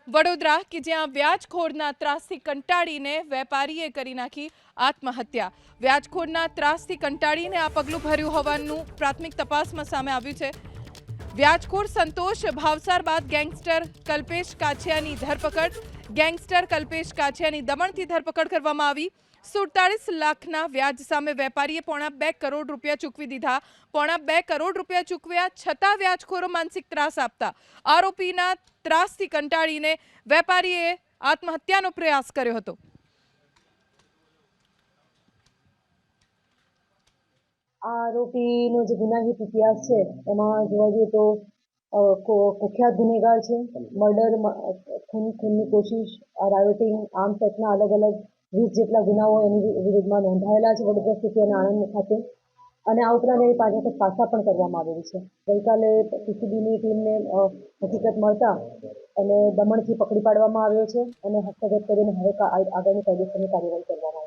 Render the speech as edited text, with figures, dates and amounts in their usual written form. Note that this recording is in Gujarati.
વડોદરા કે જ્યાં વ્યાજખોરના ત્રાસથી કંટાળીને વેપારીએ કરી નાખી આત્મહત્યા। વ્યાજખોરના ત્રાસથી કંટાળીને આ પગલું ભર્યું હોવાનું પ્રાથમિક તપાસમાં સામે આવ્યું છે। વ્યાજખોર સંતોષ ભાવસાર બાદ ગેંગસ્ટર કલ્પેશ કાછિયાની ધરપકડ। ગેંગસ્ટર કલ્પેશ કાછિયાની દમણથી ધરપકડ કરવામાં આવી। 47 લાખના વ્યાજ સામે વેપારીએ ₹2.5 કરોડ ચૂકવી દીધા। ₹2.5 કરોડ ચૂકવ્યા છતાં વ્યાજખોરો માનસિક ત્રાસ આપતા આરોપીના ત્રાસથી કંટાળીને વેપારીએ આત્મહત્યાનો પ્રયાસ કર્યો હતો। આરોપીનો જે ગુનાહિત ઇતિહાસ છે એમાં જોવા જઈએ તો કુખ્યાત ગુનેગાર છે। મર્ડર, ખૂનની કોશિશ, રાયોટિંગ, આર્મ્સ એક્ટના અલગ અલગ 20 જેટલા ગુનાઓ એની વિરુદ્ધમાં નોંધાયેલા છે વડોદરા સિટી અને આણંદ ખાતે। અને આ ઉપરાંત એની પાછળ પાસા પણ કરવામાં આવેલી છે। ગઈકાલે પીસીબીની ટીમને હકીકત મળતા અને દમણથી પકડી પાડવામાં આવ્યો છે અને હસ્તગત કરીને હવે આગળની કાયદેસરની કાર્યવાહી કરવામાં